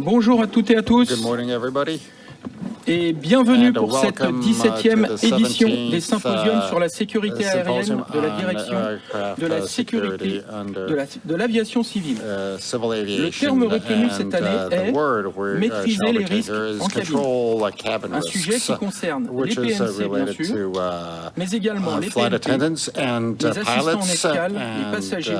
Bonjour à toutes et à tous Good morning, everybody. et bienvenue And pour cette welcome, 17e to the édition 17th, des symposiums sur la sécurité aérienne symposium de la on direction aircraft de la security sécurité under de l'aviation civile. civil Le aviation. terme retenu And cette année the est word we're maîtriser les shall risques retain here is en cabine. control cabin Un sujet risks, qui concerne les which is PNC bien related sûr, to mais également les flight PNP, attendants and les assistants en pilots escale, les and passagers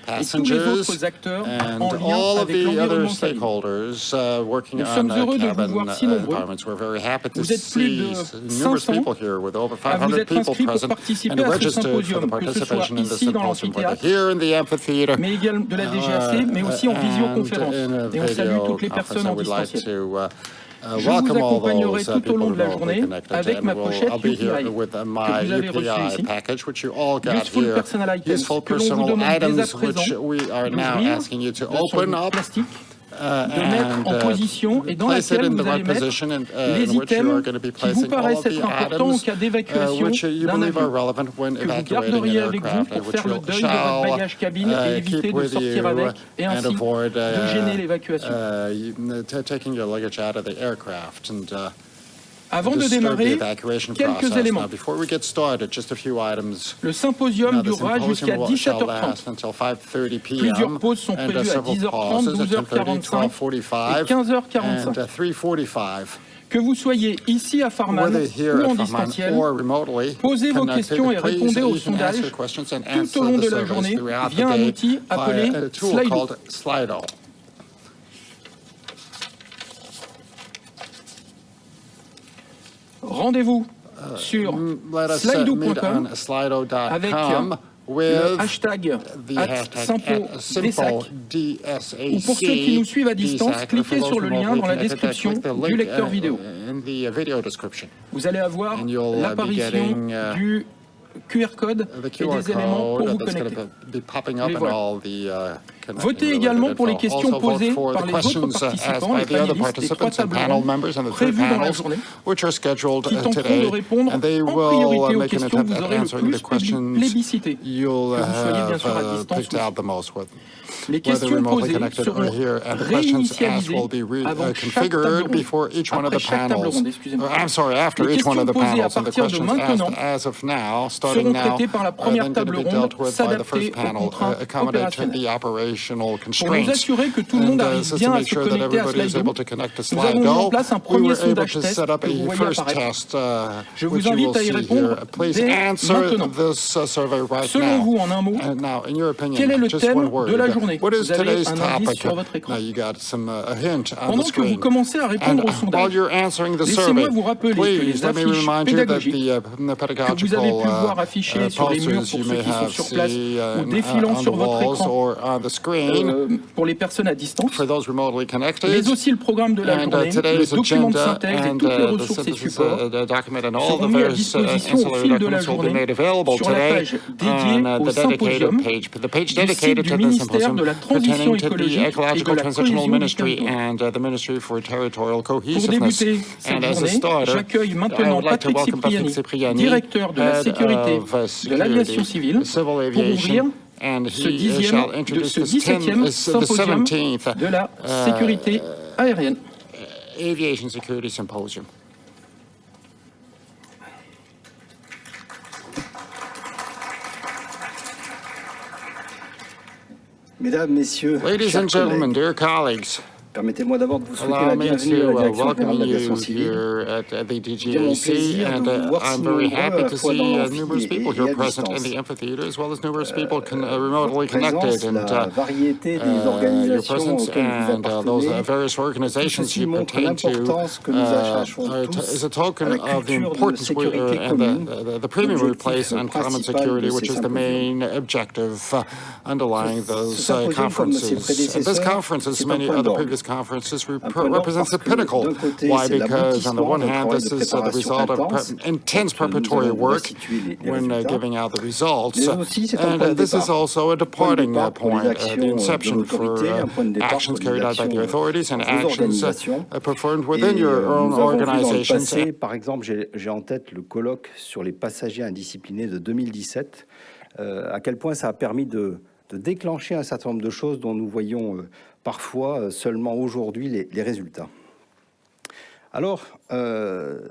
et tous les passengers autres acteurs and en lien all of avec the other l'environnement cabine. stakeholders working Nous on sommes heureux de vous cabin voir si nombreux. environments. We're very happy to Vous êtes plus see de numerous 500 people here with over à vous 500 être people inscrits pour present participer and à ce registered for the symposium, que ce soit participation in the ici dans symposium, whether l'amphithéâtre, here in the amphitheater mais également de la DGAC, mais aussi en visioconférence. and Et on salue video toutes les conference. personnes I en would like distanciel. to Je vous welcome all accompagnerai those tout au long people de la remotely journée connected, avec ma and pochette I'll be here UPI with que my vous avez reçue UPI ici. package, which you all got Useful here. personal items Useful que l'on vous personal demande dès à items, présent which we are now d'ouvrir asking you to dans son open up plastique, de mettre en position et dans place it laquelle in the vous allez right mettre position and les in which you are items going to be qui vous placing all paraissent of the être importants en items cas d'évacuation which you d'un believe are avion, relevant when que vous evacuating an garderiez avec vous aircraft, pour and which faire le you deuil de votre shall bagage cabine et éviter keep de with sortir you avec et and ainsi avoid de gêner l'évacuation. taking your luggage out of the aircraft and Avant de disturb the démarrer, evacuation quelques process. éléments. Now, before we get started, just a few items. Le symposium Now, the durera jusqu'à symposium shall 17h30. last until 5:30 p.m. Plusieurs pauses sont and prévues à several 10h30, pauses at 10:30, 12h45 12:45, et 15h45. and 3:45. Que vous soyez ici à Farman Whether here ou en at Farman distanciel, or remotely, posez vos connected, questions et please, répondez au you can ask sondage your questions and tout answer au long the de la surveys journée throughout the via un day outil appelé via a tool Slido. called Slido. Rendez-vous sur Let us meet slido.com on slido.com avec le with hashtag the hashtag @SympoDSAC. DSAC. Ou pour ceux qui nous suivent à distance, DSAC, cliquez for sur those le lien remotely dans la connected, description click the du link, lecteur vidéo. in the video description. Vous allez avoir And you'll be l'apparition getting, du QR code The et QR des éléments pour code vous that's going connecter. to be popping up Les in voilà. all the Votez également pour les questions Also vote posées for par the les autres questions asked participants, by les the other panélistes, les trois participants and tables panel rondes members and the three prévues dans la panels, journée, which are scheduled qui tenteront de today, répondre and they en will priorité aux make an questions que attempt vous at aurez le answering the plus questions plébiscitées, you'll que vous soyez bien have sûr à distance picked ou out the most with. Les Whether questions remotely posées connected or seront here, and the questions asked réinitialisées will be avant chaque table configured ronde. before each one of the Après chaque table panels. ronde, excusez-moi. I'm sorry, after Les each one of the questions posées à panels, and the partir de questions maintenant asked as of now, starting seront now, traitées par la are première then going to table be ronde, dealt with by the s'adapter first aux panel, contraintes accommodate to opérationnelles. the operational Pour nous constraints. assurer que tout le monde And arrive so bien to à make se sure that connecter à everybody is Slido, able to connect to nous avons mis en Slido, place un we premier were able sondage to test set up que vous a voyez first apparaître. test, Je vous which you invite will à y see répondre here. Please dès answer maintenant. this survey right Selon now. vous, en un mot, And now, in your opinion, quel est le just thème one word. de la journée? What is Vous avez today's un indice topic? sur votre écran. Now you got some a hint on Pendant the que vous screen. commencez à And répondre au while sondage, you're answering the laissez-moi survey, vous rappeler que please les let me affiches remind you that pédagogiques the que vous pedagogical avez pu voir affichées sur les murs posters pour you ceux may qui sont have sur place ou on défilant the sur votre walls écran or on the screen pour les personnes à distance, for those remotely connected. mais aussi le programme de la And journée, le today's document de agenda synthèse et and toutes les the ressources et synthesis supports document and all seront the mis à various disposition au ancillary fil de la documents will be journée made available sur la today page dédiée on au the dedicated symposium page, the page du site dedicated du to the ministère symposium de la Transition pertaining to the écologique et de Ecological la Transitional cohésion du Ministry territoire. and the Ministry for Territorial Pour Cohesiveness. débuter cette And as a journée, starter, j'accueille I maintenant would like to Patrick welcome Patrick Cipriani, Cipriani, directeur de la head sécurité of de l'aviation security, civile, civil pour aviation, ouvrir and ce he shall introduce this 17e the symposium 17th de la sécurité aérienne. Aviation Security Symposium. Mesdames, Messieurs, Ladies chers and gentlemen, collègues, dear colleagues, permettez-moi d'abord de vous souhaiter allow la me bienvenue à to la Direction welcome générale de you l'aviation civile. here at the C'est mon DGAC, plaisir de and vous voir si I'm very nombreux à happy la to fois dans see l'amphi numerous people et à here present in distance. the amphitheater, as well as numerous people remotely Votre connected, présence, and la variété des your organisations presence auxquelles vous and those appartenez, various tout organizations ceci you montre pertain to l'importance que nous attachons is tous a token à la of the culture de importance sécurité and commune, the premium we place l'objectif on common principal security, de which ces is the symposiums. main objective underlying those symposium, comme ses conferences. This prédécesseurs, conference, as c'est un many point other d'orgue. previous conferences, Un point d'orgue represents parce the que pinnacle. d'un côté, Why? c'est Because on the l'aboutissement one d'un hand, travail this de is the préparation result of intense intense quand nous preparatory allons work restituer les when résultats. giving out the results. Mais aussi, c'est un point And de this is départ. also a departing Point de départ pour les point, actions the de inception for l'autorité, un point de départ actions pour les carried out by the actions authorities and de vos actions organisations. performed Et within your own nous avons vu dans le organizations. passé, par exemple, j'ai en tête le colloque sur les passagers indisciplinés de 2017, à quel point ça a permis de déclencher un certain nombre de choses dont nous voyons parfois seulement aujourd'hui les résultats. Alors,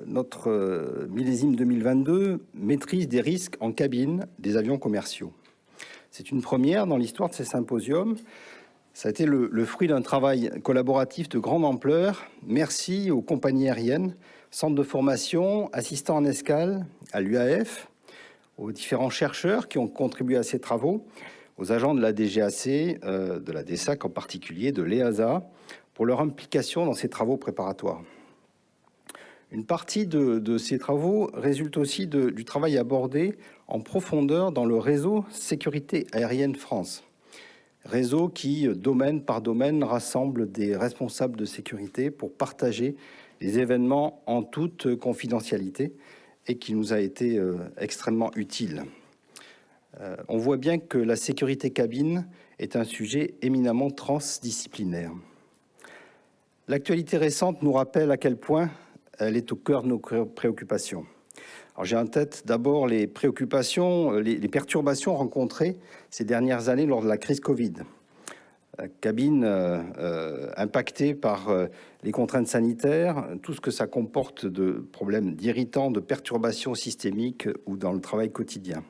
notre millésime 2022 maîtrise des risques en cabine des avions commerciaux. C'est une première dans l'histoire de ces symposiums. Ça a été le fruit d'un travail collaboratif de grande ampleur. Merci aux compagnies aériennes, centres de formation, assistants en escale, à l'UAF, aux différents chercheurs qui ont contribué à ces travaux, aux agents de la DGAC, de la DSAC en particulier, de l'EASA, pour leur implication dans ces travaux préparatoires. Une partie de ces travaux résulte aussi du travail abordé en profondeur dans le réseau Sécurité aérienne France. Réseau qui, domaine par domaine, rassemble des responsables de sécurité pour partager les événements en toute confidentialité et qui nous a été extrêmement utile. On voit bien que la sécurité cabine est un sujet éminemment transdisciplinaire. L'actualité récente nous rappelle à quel point elle est au cœur de nos préoccupations. Alors, j'ai en tête d'abord les préoccupations, les perturbations rencontrées ces dernières années lors de la crise Covid. La cabine impactée par les contraintes sanitaires, tout ce que ça comporte de problèmes d'irritants, de perturbations systémiques ou dans le travail quotidien.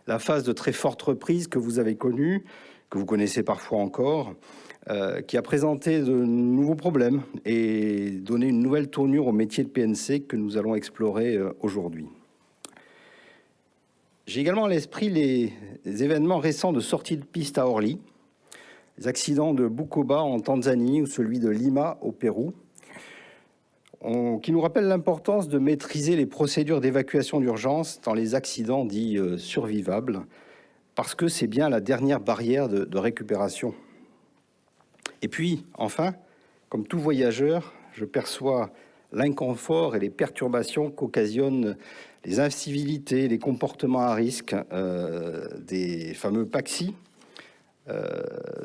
La phase de très forte reprise que vous avez connue, que vous connaissez parfois encore, qui a présenté de nouveaux problèmes et donné une nouvelle tournure au métier de PNC que nous allons explorer aujourd'hui. J'ai également à l'esprit les événements récents de sortie de piste à Orly, les accidents de Bukoba en Tanzanie ou celui de Lima au Pérou, qui nous rappellent l'importance de maîtriser les procédures d'évacuation d'urgence dans les accidents dits survivables, parce que c'est bien la dernière barrière de récupération. Et puis, enfin, comme tout voyageur, je perçois l'inconfort et les perturbations qu'occasionnent les incivilités, les comportements à risque des fameux PAXI,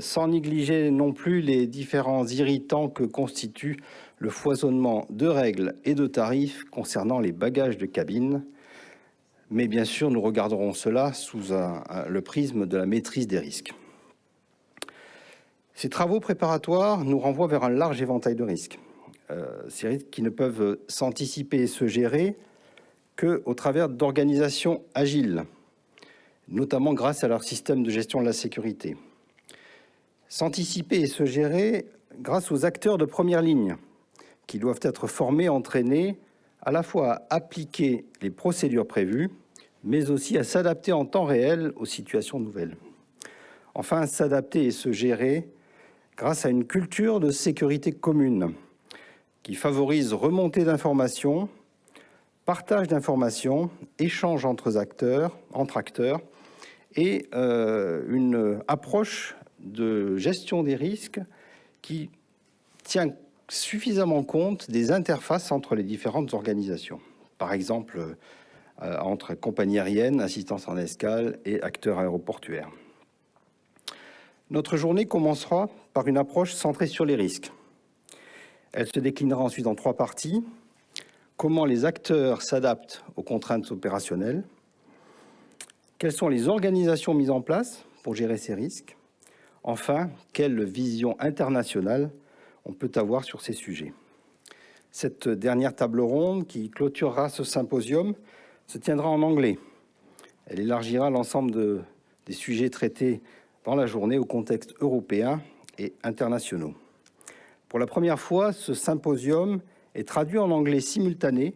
sans négliger non plus les différents irritants que constitue le foisonnement de règles et de tarifs concernant les bagages de cabine. Mais bien sûr, nous regarderons cela sous le prisme de la maîtrise des risques. Ces travaux préparatoires nous renvoient vers un large éventail de risques. Ces risques qui ne peuvent s'anticiper et se gérer qu'au travers d'organisations agiles, notamment grâce à leur système de gestion de la sécurité. S'anticiper et se gérer grâce aux acteurs de première ligne, qui doivent être formés, entraînés, à la fois à appliquer les procédures prévues, mais aussi à s'adapter en temps réel aux situations nouvelles. Enfin, s'adapter et se gérer grâce à une culture de sécurité commune qui favorise remontée d'informations, partage d'informations, échange entre acteurs et une approche de gestion des risques qui tient suffisamment compte des interfaces entre les différentes organisations. Par exemple, entre compagnies aériennes, assistance en escale et acteurs aéroportuaires. Notre journée commencera par une approche centrée sur les risques. Elle se déclinera ensuite en 3 parties. Comment les acteurs s'adaptent aux contraintes opérationnelles? Quelles sont les organisations mises en place pour gérer ces risques? Enfin, quelle vision internationale on peut avoir sur ces sujets? Cette dernière table ronde qui clôturera ce symposium se tiendra en anglais. Elle élargira l'ensemble des sujets traités dans la journée au contexte européen et internationaux. Pour la première fois, ce symposium est traduit en anglais simultané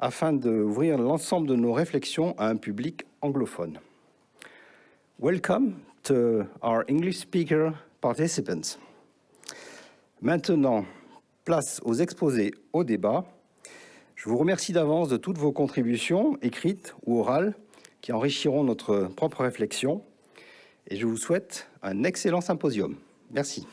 afin d'ouvrir l'ensemble de nos réflexions à un public anglophone. Welcome to our English speaker participants. Maintenant, place aux exposés, au débat. Je vous remercie d'avance de toutes vos contributions, écrites ou orales, qui enrichiront notre propre réflexion. Et je vous souhaite un excellent symposium. Merci.